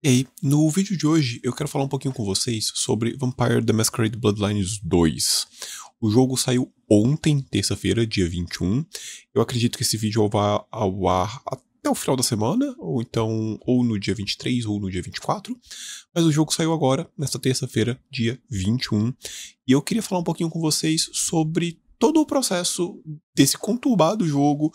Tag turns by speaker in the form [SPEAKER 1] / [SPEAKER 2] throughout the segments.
[SPEAKER 1] E aí, no vídeo de hoje eu quero falar um pouquinho com vocês sobre Vampire the Masquerade Bloodlines 2. O jogo saiu ontem, terça-feira, dia 21. Eu acredito que esse vídeo vá ao ar até o final da semana, ou então ou no dia 23 ou no dia 24. Mas o jogo saiu agora, nesta terça-feira, dia 21. E eu queria falar um pouquinho com vocês sobre todo o processo desse conturbado jogo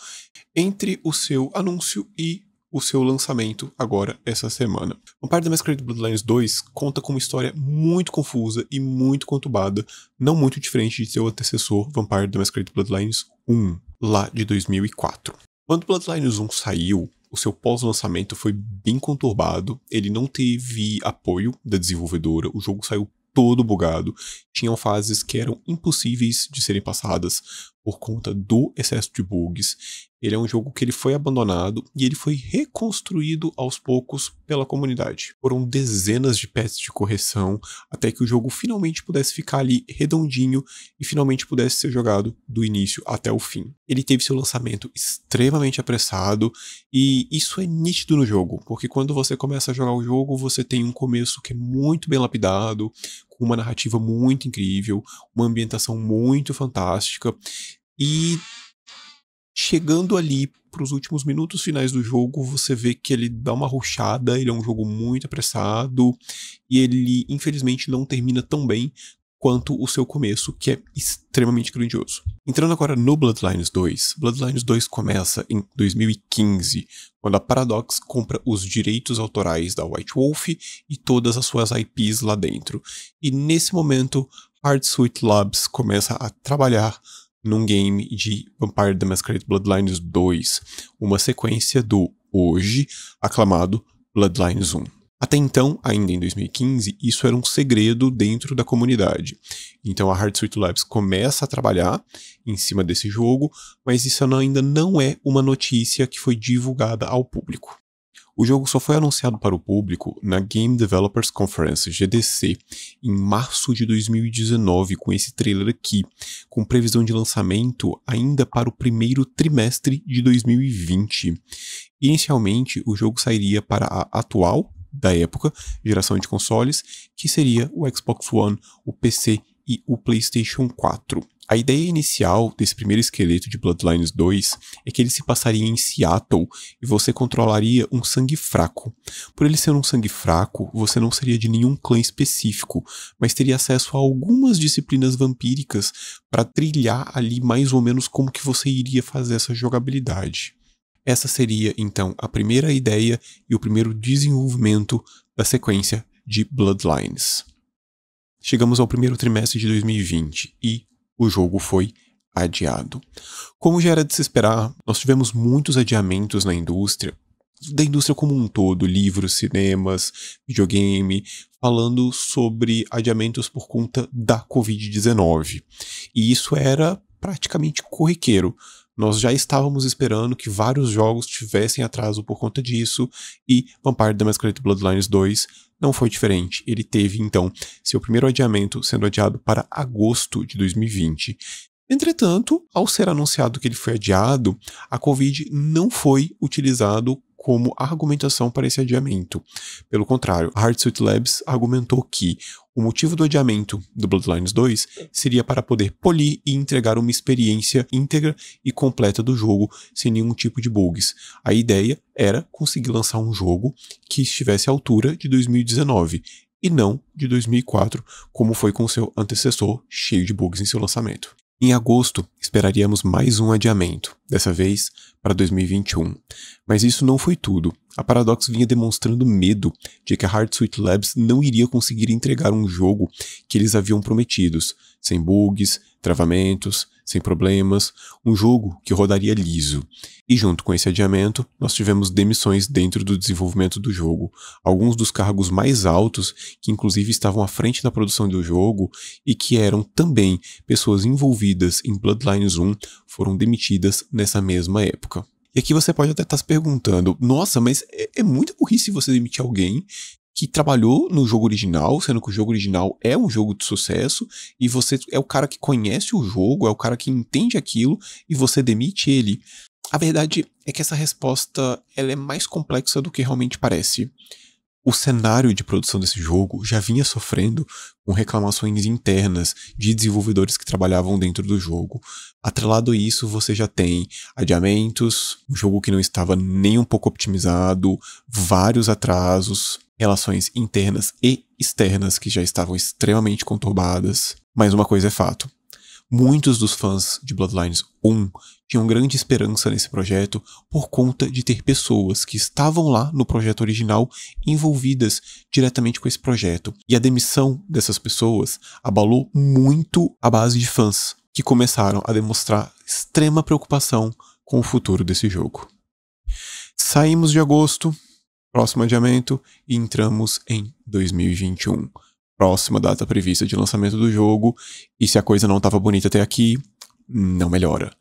[SPEAKER 1] entre o seu anúncio e o seu lançamento agora essa semana. Vampire the Masquerade Bloodlines 2 conta com uma história muito confusa e muito conturbada, não muito diferente de seu antecessor Vampire the Masquerade Bloodlines 1, lá de 2004. Quando Bloodlines 1 saiu, o seu pós-lançamento foi bem conturbado, ele não teve apoio da desenvolvedora, o jogo saiu todo bugado, tinham fases que eram impossíveis de serem passadas por conta do excesso de bugs. Ele é um jogo que ele foi abandonado e ele foi reconstruído aos poucos pela comunidade. Foram dezenas de patches de correção até que o jogo finalmente pudesse ficar ali redondinho e finalmente pudesse ser jogado do início até o fim. Ele teve seu lançamento extremamente apressado e isso é nítido no jogo, porque quando você começa a jogar o jogo, você tem um começo que é muito bem lapidado, com uma narrativa muito incrível, uma ambientação muito fantástica e chegando ali para os últimos minutos finais do jogo, você vê que ele dá uma rushada, ele é um jogo muito apressado e ele infelizmente não termina tão bem quanto o seu começo, que é extremamente grandioso. Entrando agora no Bloodlines 2, Bloodlines 2 começa em 2015, quando a Paradox compra os direitos autorais da White Wolf e todas as suas IPs lá dentro. E nesse momento, Hardsuit Labs começa a trabalhar num game de Vampire the Masquerade Bloodlines 2, uma sequência do hoje aclamado Bloodlines 1. Até então, ainda em 2015, isso era um segredo dentro da comunidade. Então a Hardsuit Labs começa a trabalhar em cima desse jogo, mas isso ainda não é uma notícia que foi divulgada ao público. O jogo só foi anunciado para o público na Game Developers Conference, GDC, em março de 2019, com esse trailer aqui, com previsão de lançamento ainda para o primeiro trimestre de 2020. Inicialmente, o jogo sairia para a atual, da época, geração de consoles, que seria o Xbox One, o PC e o PlayStation 4. A ideia inicial desse primeiro esqueleto de Bloodlines 2 é que ele se passaria em Seattle e você controlaria um sangue fraco. Por ele ser um sangue fraco, você não seria de nenhum clã específico, mas teria acesso a algumas disciplinas vampíricas para trilhar ali mais ou menos como que você iria fazer essa jogabilidade. Essa seria, então, a primeira ideia e o primeiro desenvolvimento da sequência de Bloodlines. Chegamos ao primeiro trimestre de 2020 e o jogo foi adiado. Como já era de se esperar, nós tivemos muitos adiamentos na indústria, da indústria como um todo, livros, cinemas, videogame, falando sobre adiamentos por conta da Covid-19. E isso era praticamente corriqueiro. Nós já estávamos esperando que vários jogos tivessem atraso por conta disso, e Vampire the Masquerade Bloodlines 2 não foi diferente. Ele teve, então, seu primeiro adiamento sendo adiado para agosto de 2020. Entretanto, ao ser anunciado que ele foi adiado, a Covid não foi utilizado como argumentação para esse adiamento. Pelo contrário, a Hardsuit Labs argumentou que o motivo do adiamento do Bloodlines 2 seria para poder polir e entregar uma experiência íntegra e completa do jogo sem nenhum tipo de bugs. A ideia era conseguir lançar um jogo que estivesse à altura de 2019 e não de 2004, como foi com seu antecessor, cheio de bugs em seu lançamento. Em agosto, esperaríamos mais um adiamento, dessa vez para 2021. Mas isso não foi tudo. A Paradox vinha demonstrando medo de que a Hardsuit Labs não iria conseguir entregar um jogo que eles haviam prometidos, sem bugs, travamentos, sem problemas, um jogo que rodaria liso. E junto com esse adiamento, nós tivemos demissões dentro do desenvolvimento do jogo. Alguns dos cargos mais altos, que inclusive estavam à frente da produção do jogo e que eram também pessoas envolvidas em Bloodlines 1, foram demitidas nessa mesma época. E aqui você pode até estar se perguntando, nossa, mas é muita burrice você demitir alguém que trabalhou no jogo original, sendo que o jogo original é um jogo de sucesso, e você é o cara que conhece o jogo, é o cara que entende aquilo, e você demite ele. A verdade é que essa resposta ela é mais complexa do que realmente parece. O cenário de produção desse jogo já vinha sofrendo com reclamações internas de desenvolvedores que trabalhavam dentro do jogo. Atrelado a isso, você já tem adiamentos, um jogo que não estava nem um pouco otimizado, vários atrasos, relações internas e externas que já estavam extremamente conturbadas. Mas uma coisa é fato. Muitos dos fãs de Bloodlines 1 tinham grande esperança nesse projeto por conta de ter pessoas que estavam lá no projeto original envolvidas diretamente com esse projeto. E a demissão dessas pessoas abalou muito a base de fãs, que começaram a demonstrar extrema preocupação com o futuro desse jogo. Saímos de agosto, próximo adiamento, e entramos em 2021. Próxima data prevista de lançamento do jogo, e se a coisa não estava bonita até aqui, não melhora.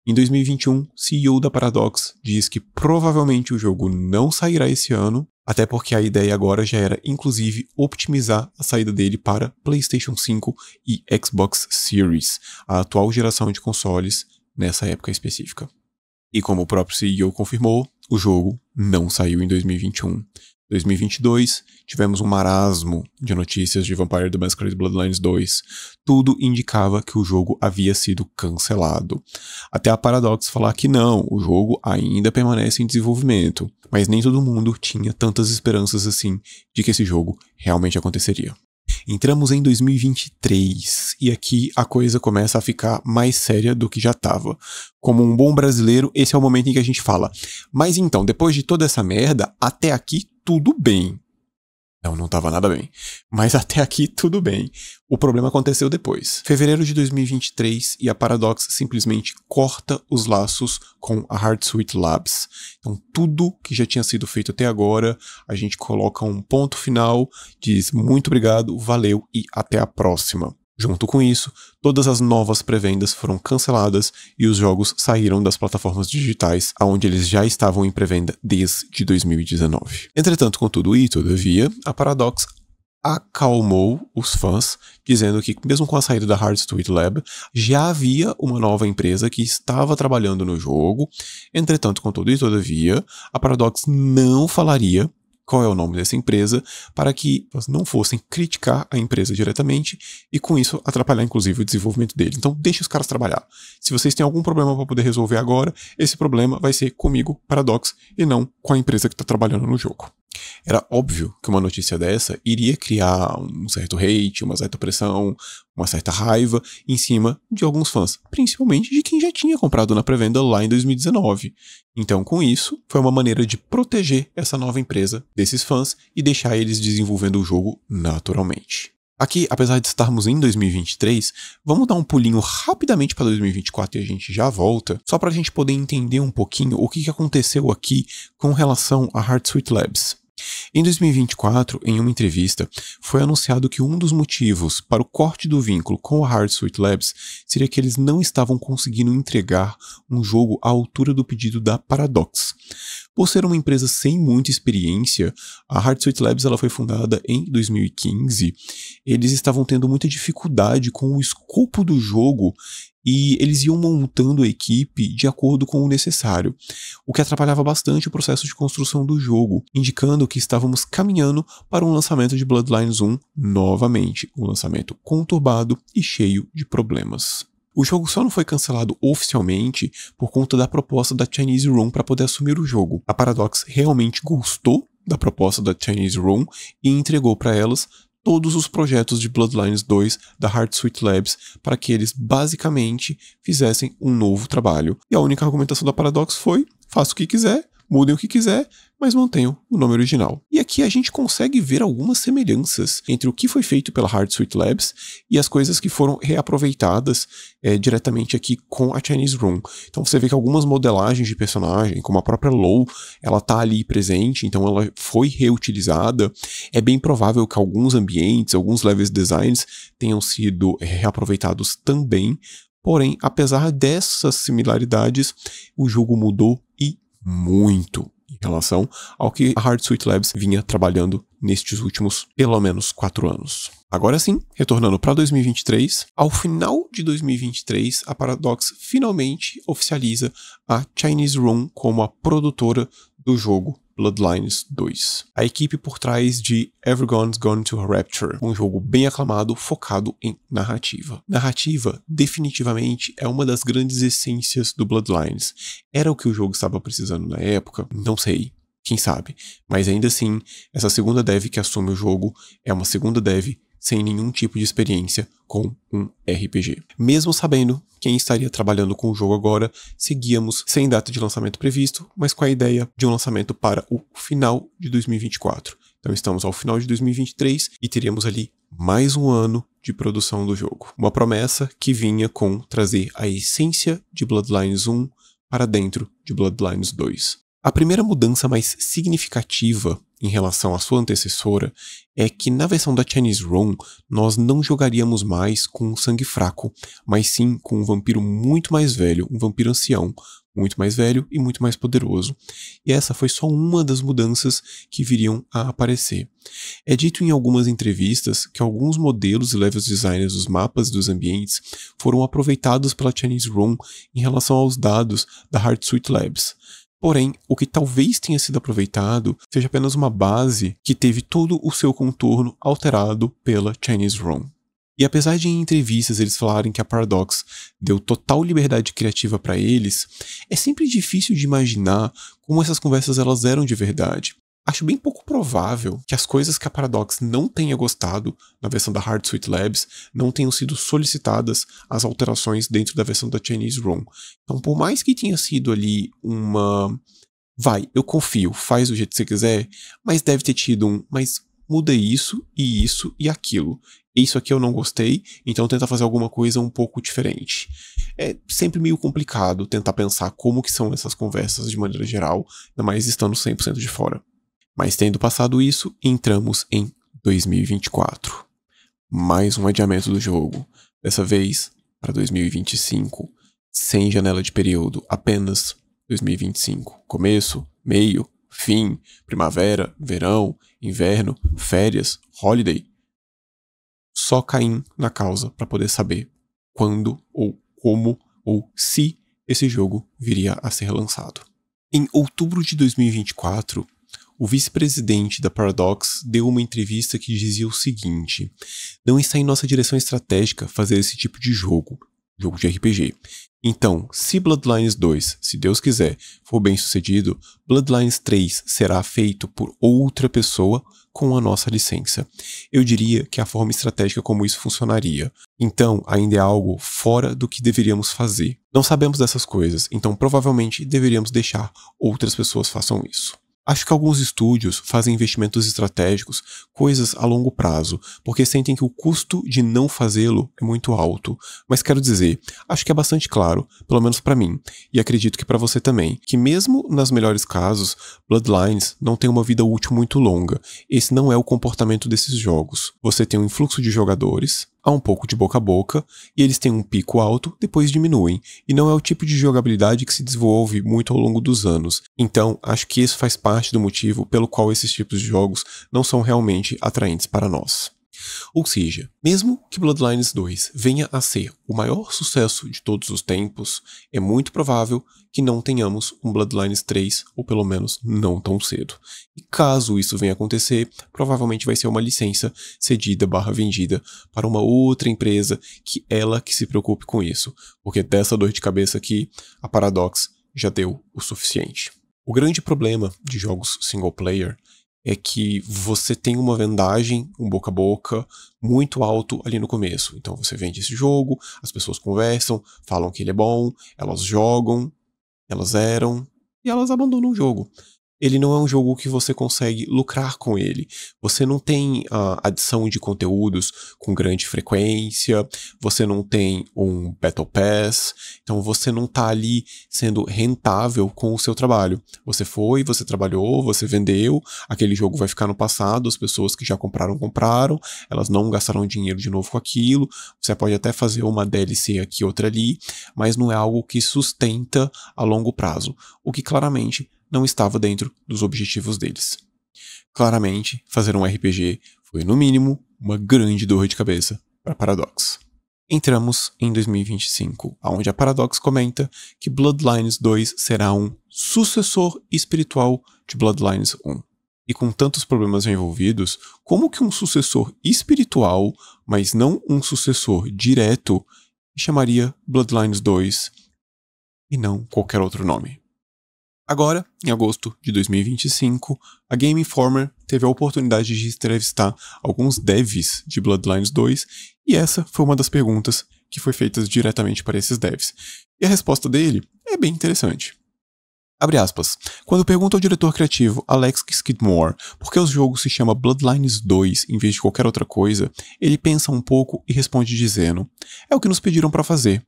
[SPEAKER 1] Em 2021, CEO da Paradox diz que provavelmente o jogo não sairá esse ano, até porque a ideia agora já era, inclusive, optimizar a saída dele para PlayStation 5 e Xbox Series, a atual geração de consoles nessa época específica. E como o próprio CEO confirmou, o jogo não saiu em 2021. 2022, tivemos um marasmo de notícias de Vampire the Masquerade Bloodlines 2. Tudo indicava que o jogo havia sido cancelado. Até a Paradox falar que não, o jogo ainda permanece em desenvolvimento. Mas nem todo mundo tinha tantas esperanças assim de que esse jogo realmente aconteceria. Entramos em 2023 e aqui a coisa começa a ficar mais séria do que já estava. Como um bom brasileiro, esse é o momento em que a gente fala: mas então, depois de toda essa merda, até aqui tudo bem. Não estava nada bem. Mas até aqui tudo bem. O problema aconteceu depois. Fevereiro de 2023 e a Paradox simplesmente corta os laços com a Hardsuite Labs. Então tudo que já tinha sido feito até agora, a gente coloca um ponto final, diz muito obrigado, valeu e até a próxima. Junto com isso, todas as novas pré-vendas foram canceladas e os jogos saíram das plataformas digitais, onde eles já estavam em pré-venda desde 2019. Entretanto, contudo e todavia, a Paradox acalmou os fãs, dizendo que mesmo com a saída da Hardsuite Lab, já havia uma nova empresa que estava trabalhando no jogo. Entretanto, contudo e todavia, a Paradox não falaria qual é o nome dessa empresa, para que elas não fossem criticar a empresa diretamente e com isso atrapalhar inclusive o desenvolvimento dele. Então deixe os caras trabalhar. Se vocês têm algum problema para poder resolver agora, esse problema vai ser comigo, Paradox, e não com a empresa que está trabalhando no jogo. Era óbvio que uma notícia dessa iria criar um certo hate, uma certa pressão, uma certa raiva em cima de alguns fãs, principalmente de quem já tinha comprado na pré-venda lá em 2019. Então, com isso, foi uma maneira de proteger essa nova empresa desses fãs e deixar eles desenvolvendo o jogo naturalmente. Aqui, apesar de estarmos em 2023, vamos dar um pulinho rapidamente para 2024 e a gente já volta, só para a gente poder entender um pouquinho o que aconteceu aqui com relação a Hardsuite Labs. Em 2024, em uma entrevista, foi anunciado que um dos motivos para o corte do vínculo com a Hardsuite Labs seria que eles não estavam conseguindo entregar um jogo à altura do pedido da Paradox. Por ser uma empresa sem muita experiência, a Hardsuite Labs ela foi fundada em 2015. Eles estavam tendo muita dificuldade com o escopo do jogo e eles iam montando a equipe de acordo com o necessário, o que atrapalhava bastante o processo de construção do jogo, indicando que estávamos caminhando para um lançamento de Bloodlines 1 novamente, um lançamento conturbado e cheio de problemas. O jogo só não foi cancelado oficialmente por conta da proposta da Chinese Room para poder assumir o jogo. A Paradox realmente gostou da proposta da Chinese Room e entregou para elas todos os projetos de Bloodlines 2 da Hardsuite Labs para que eles basicamente fizessem um novo trabalho. E a única argumentação da Paradox foi: faça o que quiser, mudem o que quiser, mas mantenham o nome original. E aqui a gente consegue ver algumas semelhanças entre o que foi feito pela Hardsuite Labs e as coisas que foram reaproveitadas diretamente aqui com a Chinese Room. Então você vê que algumas modelagens de personagem, como a própria Lou, ela tá ali presente, então ela foi reutilizada. É bem provável que alguns ambientes, alguns levels designs tenham sido reaproveitados também. Porém, apesar dessas similaridades, o jogo mudou e muito em relação ao que a Hardsuite Labs vinha trabalhando nestes últimos, pelo menos, 4 anos. Agora sim, retornando para 2023, ao final de 2023, a Paradox finalmente oficializa a Chinese Room como a produtora do jogo Bloodlines 2. A equipe por trás de Everyone's Gone to Rapture, um jogo bem aclamado focado em narrativa. Narrativa, definitivamente, é uma das grandes essências do Bloodlines. Era o que o jogo estava precisando na época? Não sei. Quem sabe? Mas ainda assim, essa segunda dev que assume o jogo é uma segunda dev sem nenhum tipo de experiência com um RPG. Mesmo sabendo quem estaria trabalhando com o jogo agora, seguíamos sem data de lançamento previsto, mas com a ideia de um lançamento para o final de 2024. Então estamos ao final de 2023 e teríamos ali mais um ano de produção do jogo. Uma promessa que vinha com trazer a essência de Bloodlines 1 para dentro de Bloodlines 2. A primeira mudança mais significativa em relação à sua antecessora é que na versão da Chinese ROM nós não jogaríamos mais com um sangue fraco, mas sim com um vampiro muito mais velho, um vampiro ancião, muito mais velho e muito mais poderoso. E essa foi só uma das mudanças que viriam a aparecer. É dito em algumas entrevistas que alguns modelos e level designers dos mapas e dos ambientes foram aproveitados pela Chinese ROM em relação aos dados da Hardsuite Labs. Porém, o que talvez tenha sido aproveitado seja apenas uma base que teve todo o seu contorno alterado pela Chinese ROM. E apesar de em entrevistas eles falarem que a Paradox deu total liberdade criativa para eles, é sempre difícil de imaginar como essas conversas elas eram de verdade. Acho bem pouco provável que as coisas que a Paradox não tenha gostado na versão da Hardsuite Labs não tenham sido solicitadas as alterações dentro da versão da Chinese ROM. Então, por mais que tenha sido ali uma... Vai, eu confio, faz do jeito que você quiser, mas deve ter tido mas muda isso e aquilo. Isso aqui eu não gostei, então tenta fazer alguma coisa um pouco diferente. É sempre meio complicado tentar pensar como que são essas conversas de maneira geral, ainda mais estando 100% de fora. Mas tendo passado isso, entramos em 2024. Mais um adiamento do jogo, dessa vez para 2025, sem janela de período, apenas 2025. Começo, meio, fim, primavera, verão, inverno, férias, holiday. Só Caim na causa para poder saber quando ou como ou se esse jogo viria a ser lançado. Em outubro de 2024, o vice-presidente da Paradox deu uma entrevista que dizia o seguinte: não está em nossa direção estratégica fazer esse tipo de jogo de RPG. Então, se Bloodlines 2, se Deus quiser, for bem sucedido, Bloodlines 3 será feito por outra pessoa com a nossa licença. Eu diria que a forma estratégica como isso funcionaria. Então, ainda é algo fora do que deveríamos fazer. Não sabemos dessas coisas, então provavelmente deveríamos deixar outras pessoas façam isso. Acho que alguns estúdios fazem investimentos estratégicos, coisas a longo prazo, porque sentem que o custo de não fazê-lo é muito alto. Mas quero dizer, acho que é bastante claro, pelo menos pra mim, e acredito que pra você também, que mesmo nas melhores casos, Bloodlines não tem uma vida útil muito longa. Esse não é o comportamento desses jogos. Você tem um influxo de jogadores, há um pouco de boca a boca, e eles têm um pico alto, depois diminuem, e não é o tipo de jogabilidade que se desenvolve muito ao longo dos anos. Então, acho que isso faz parte do motivo pelo qual esses tipos de jogos não são realmente atraentes para nós. Ou seja, mesmo que Bloodlines 2 venha a ser o maior sucesso de todos os tempos, é muito provável que não tenhamos um Bloodlines 3, ou pelo menos não tão cedo. E caso isso venha a acontecer, provavelmente vai ser uma licença cedida/vendida para uma outra empresa que se preocupe com isso, porque dessa dor de cabeça aqui, a Paradox já deu o suficiente. O grande problema de jogos single player é que você tem uma vendagem, um boca a boca, muito alto ali no começo. Então você vende esse jogo, as pessoas conversam, falam que ele é bom, elas jogam, elas zeram e elas abandonam o jogo. Ele não é um jogo que você consegue lucrar com ele. Você não tem a adição de conteúdos com grande frequência, você não tem um Battle Pass, então você não tá ali sendo rentável com o seu trabalho. Você trabalhou, você vendeu, aquele jogo vai ficar no passado, as pessoas que já compraram, elas não gastaram dinheiro de novo com aquilo, você pode até fazer uma DLC aqui, outra ali, mas não é algo que sustenta a longo prazo, o que claramente não estava dentro dos objetivos deles. Claramente, fazer um RPG foi, no mínimo, uma grande dor de cabeça para Paradox. Entramos em 2025, onde a Paradox comenta que Bloodlines 2 será um sucessor espiritual de Bloodlines 1. E com tantos problemas envolvidos, como que um sucessor espiritual, mas não um sucessor direto, chamaria Bloodlines 2 e não qualquer outro nome? Agora, em agosto de 2025, a Game Informer teve a oportunidade de entrevistar alguns devs de Bloodlines 2 e essa foi uma das perguntas que foi feita diretamente para esses devs. E a resposta dele é bem interessante. Abre aspas. Quando pergunta ao diretor criativo Alex Skidmore por que o jogo se chama Bloodlines 2 em vez de qualquer outra coisa, ele pensa um pouco e responde dizendo: é o que nos pediram para fazer.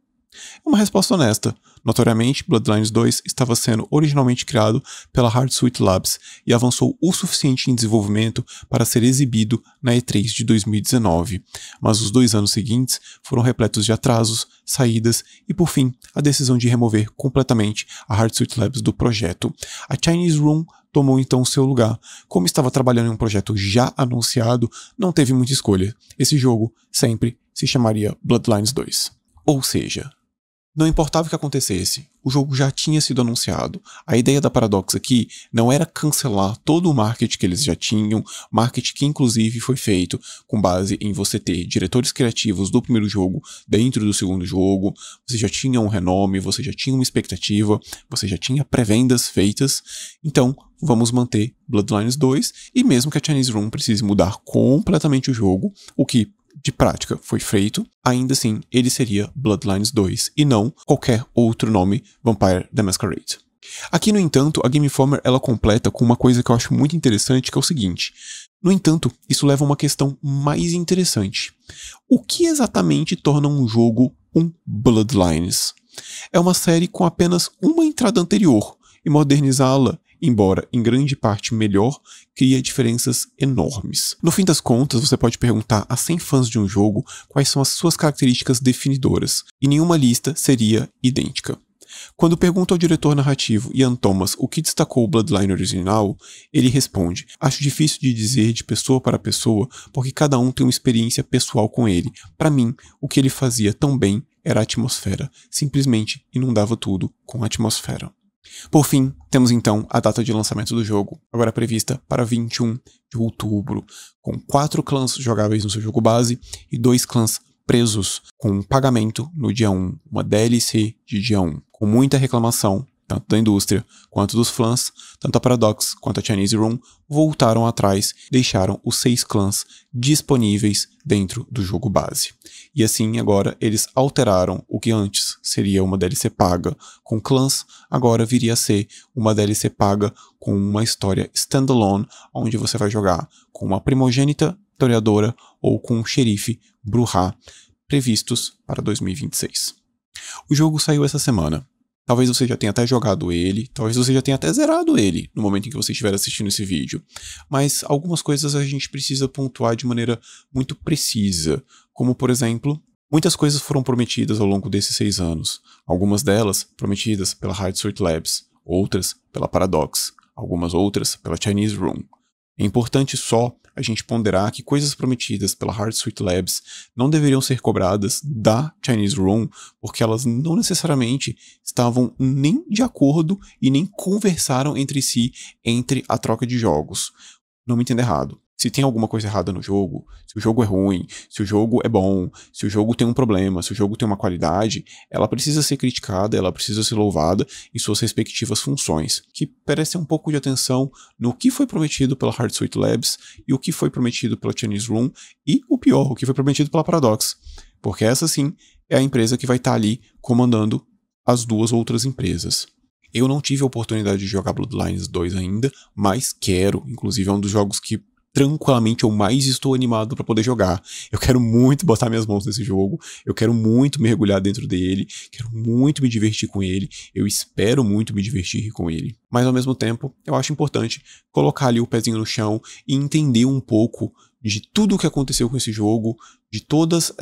[SPEAKER 1] É uma resposta honesta. Notoriamente, Bloodlines 2 estava sendo originalmente criado pela Hardsuite Labs e avançou o suficiente em desenvolvimento para ser exibido na E3 de 2019, mas os 2 anos seguintes foram repletos de atrasos, saídas e, por fim, a decisão de remover completamente a Hardsuite Labs do projeto. A Chinese Room tomou então seu lugar. Como estava trabalhando em um projeto já anunciado, não teve muita escolha. Esse jogo sempre se chamaria Bloodlines 2. Ou seja, não importava o que acontecesse, o jogo já tinha sido anunciado. A ideia da Paradox aqui não era cancelar todo o marketing que eles já tinham, marketing que inclusive foi feito com base em você ter diretores criativos do primeiro jogo dentro do segundo jogo, você já tinha um renome, você já tinha uma expectativa, você já tinha pré-vendas feitas, então vamos manter Bloodlines 2 e mesmo que a Chinese Room precise mudar completamente o jogo, o que de prática foi feito, ainda assim ele seria Bloodlines 2 e não qualquer outro nome Vampire the Masquerade. Aqui, no entanto, a Game Informer ela completa com uma coisa que eu acho muito interessante, que é o seguinte. No entanto, isso leva a uma questão mais interessante. O que exatamente torna um jogo um Bloodlines? É uma série com apenas uma entrada anterior, e modernizá-la, embora em grande parte melhor, cria diferenças enormes. No fim das contas, você pode perguntar a 100 fãs de um jogo quais são as suas características definidoras, e nenhuma lista seria idêntica. Quando pergunto ao diretor narrativo Ian Thomas o que destacou o Bloodline original, ele responde: acho difícil de dizer de pessoa para pessoa, porque cada um tem uma experiência pessoal com ele. Para mim, o que ele fazia tão bem era a atmosfera, simplesmente inundava tudo com a atmosfera. Por fim, temos então a data de lançamento do jogo, agora prevista para 21 de outubro, com 4 clãs jogáveis no seu jogo base e 2 clãs presos com um pagamento no dia 1, uma DLC de dia 1, com muita reclamação, tanto da indústria quanto dos fãs, tanto a Paradox quanto a Chinese Room voltaram atrás e deixaram os 6 clãs disponíveis dentro do jogo base. E assim agora eles alteraram o que antes seria uma DLC paga com clãs, agora viria a ser uma DLC paga com uma história standalone, onde você vai jogar com uma primogênita historiadora ou com um xerife Brujah, previstos para 2026. O jogo saiu essa semana. Talvez você já tenha até jogado ele, talvez você já tenha até zerado ele no momento em que você estiver assistindo esse vídeo. Mas algumas coisas a gente precisa pontuar de maneira muito precisa, como por exemplo, muitas coisas foram prometidas ao longo desses 6 anos. Algumas delas prometidas pela Hardsuite Labs, outras pela Paradox, algumas outras pela Chinese Room. É importante só a gente ponderar que coisas prometidas pela Hardsuite Labs não deveriam ser cobradas da Chinese Room, porque elas não necessariamente estavam nem de acordo e nem conversaram entre si entre a troca de jogos. Não me entenda errado. Se tem alguma coisa errada no jogo, se o jogo é ruim, se o jogo é bom, se o jogo tem um problema, se o jogo tem uma qualidade, ela precisa ser criticada, ela precisa ser louvada em suas respectivas funções, que prestem um pouco de atenção no que foi prometido pela Hardsuite Labs e o que foi prometido pela Chinese Room e, o pior, o que foi prometido pela Paradox, porque essa sim é a empresa que vai estar ali comandando as duas outras empresas. Eu não tive a oportunidade de jogar Bloodlines 2 ainda, mas quero, inclusive é um dos jogos que tranquilamente eu mais estou animado para poder jogar. Eu quero muito botar minhas mãos nesse jogo, eu quero muito mergulhar dentro dele, quero muito me divertir com ele, eu espero muito me divertir com ele. Mas ao mesmo tempo, eu acho importante colocar ali o pezinho no chão e entender um pouco de tudo o que aconteceu com esse jogo, de todas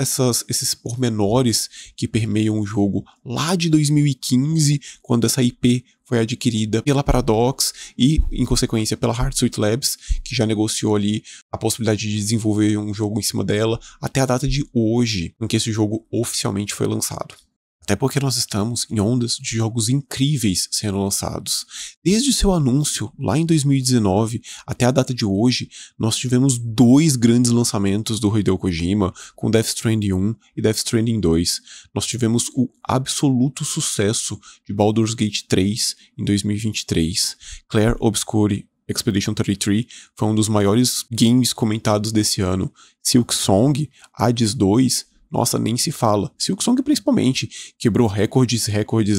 [SPEAKER 1] esses pormenores que permeiam o jogo lá de 2015, quando essa IP foi adquirida pela Paradox e, em consequência, pela Hardsuite Labs, que já negociou ali a possibilidade de desenvolver um jogo em cima dela, até a data de hoje, em que esse jogo oficialmente foi lançado. Até porque nós estamos em ondas de jogos incríveis sendo lançados. Desde seu anúncio, lá em 2019, até a data de hoje, nós tivemos 2 grandes lançamentos do Hideo Kojima, com Death Stranding 1 e Death Stranding 2. Nós tivemos o absoluto sucesso de Baldur's Gate 3 em 2023. Clair Obscur Expedition 33 foi um dos maiores games comentados desse ano. Silksong, Hades 2... Nossa, nem se fala. Silksong principalmente quebrou recordes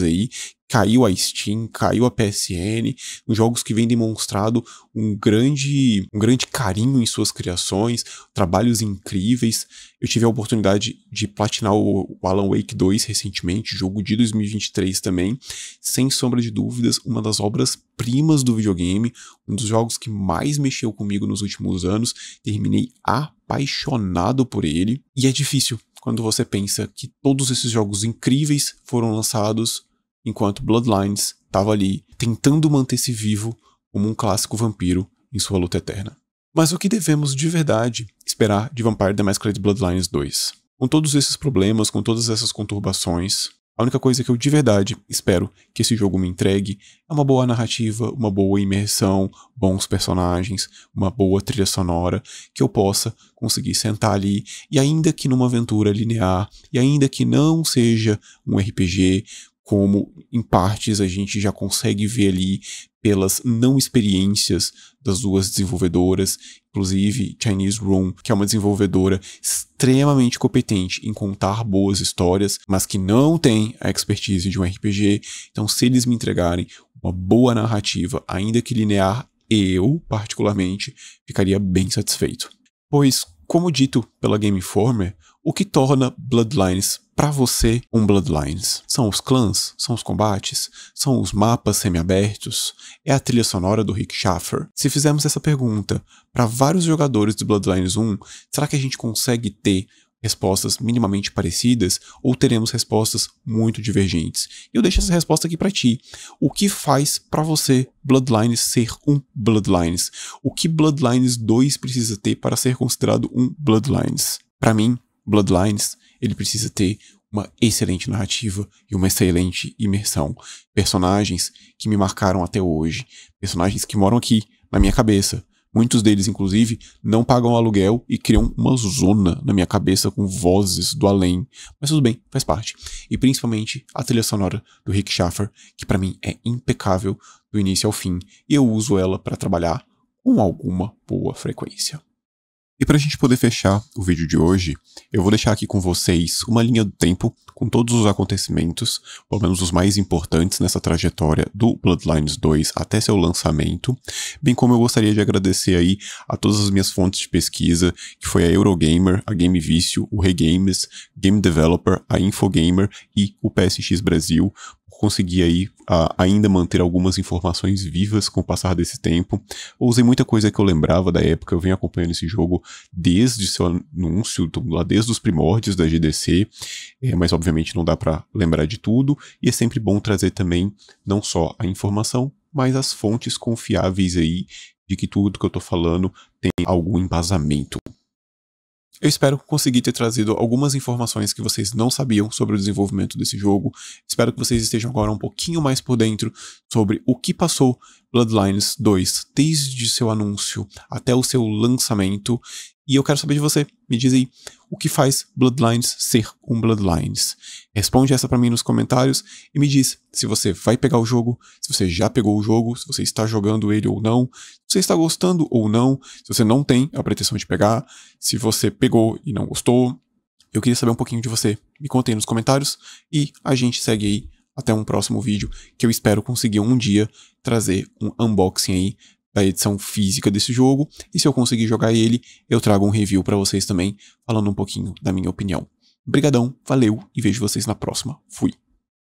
[SPEAKER 1] aí, caiu a Steam, caiu a PSN, uns jogos que vêm demonstrado um grande carinho em suas criações, trabalhos incríveis. Eu tive a oportunidade de platinar o Alan Wake 2 recentemente, jogo de 2023 também, sem sombra de dúvidas, uma das obras-primas do videogame, um dos jogos que mais mexeu comigo nos últimos anos, terminei apaixonado por ele, e é difícil quando você pensa que todos esses jogos incríveis foram lançados enquanto Bloodlines estava ali tentando manter-se vivo como um clássico vampiro em sua luta eterna. Mas o que devemos de verdade esperar de Vampire The Masquerade Bloodlines 2? Com todos esses problemas, com todas essas conturbações, a única coisa que eu de verdade espero que esse jogo me entregue é uma boa narrativa, uma boa imersão, bons personagens, uma boa trilha sonora, que eu possa conseguir sentar ali, e ainda que numa aventura linear, e ainda que não seja um RPG, como em partes a gente já consegue ver ali pelas não experiências das 2 desenvolvedoras, inclusive Chinese Room, que é uma desenvolvedora extremamente competente em contar boas histórias, mas que não tem a expertise de um RPG. Então, se eles me entregarem uma boa narrativa, ainda que linear, eu, particularmente, ficaria bem satisfeito. Pois, como dito pela Game Informer, o que torna Bloodlines para você um Bloodlines? São os clãs? São os combates? São os mapas semi-abertos? É a trilha sonora do Rick Schaffer? Se fizermos essa pergunta para vários jogadores de Bloodlines 1, será que a gente consegue ter respostas minimamente parecidas ou teremos respostas muito divergentes? Eu deixo essa resposta aqui para ti. O que faz para você Bloodlines ser um Bloodlines? O que Bloodlines 2 precisa ter para ser considerado um Bloodlines? Para mim, Bloodlines, ele precisa ter uma excelente narrativa e uma excelente imersão. Personagens que me marcaram até hoje. Personagens que moram aqui, na minha cabeça. Muitos deles, inclusive, não pagam aluguel e criam uma zona na minha cabeça com vozes do além. Mas tudo bem, faz parte. E principalmente a trilha sonora do Rick Schaffer, que pra mim é impecável do início ao fim. E eu uso ela para trabalhar com alguma boa frequência. E para a gente poder fechar o vídeo de hoje, eu vou deixar aqui com vocês uma linha do tempo com todos os acontecimentos, pelo menos os mais importantes nessa trajetória do Bloodlines 2 até seu lançamento, bem como eu gostaria de agradecer aí a todas as minhas fontes de pesquisa, que foi a Eurogamer, a Game Vício, o Regames, Game Developer, a Infogamer e o PSX Brasil, conseguir aí ainda manter algumas informações vivas com o passar desse tempo. Eu usei muita coisa que eu lembrava da época, eu venho acompanhando esse jogo desde seu anúncio, lá desde os primórdios da GDC, mas obviamente não dá para lembrar de tudo, e é sempre bom trazer também não só a informação, mas as fontes confiáveis aí de que tudo que eu tô falando tem algum embasamento. Eu espero conseguir ter trazido algumas informações que vocês não sabiam sobre o desenvolvimento desse jogo. Espero que vocês estejam agora um pouquinho mais por dentro sobre o que passou Bloodlines 2 desde seu anúncio até o seu lançamento. E eu quero saber de você. Me diz aí o que faz Bloodlines ser um Bloodlines. Responde essa pra mim nos comentários e me diz se você vai pegar o jogo, se você já pegou o jogo, se você está jogando ele ou não, se você está gostando ou não, se você não tem a pretensão de pegar, se você pegou e não gostou. Eu queria saber um pouquinho de você. Me conta aí nos comentários e a gente segue aí até um próximo vídeo que eu espero conseguir um dia trazer um unboxing aí da edição física desse jogo, e se eu conseguir jogar ele, eu trago um review pra vocês também, falando um pouquinho da minha opinião. Obrigadão, valeu e vejo vocês na próxima. Fui!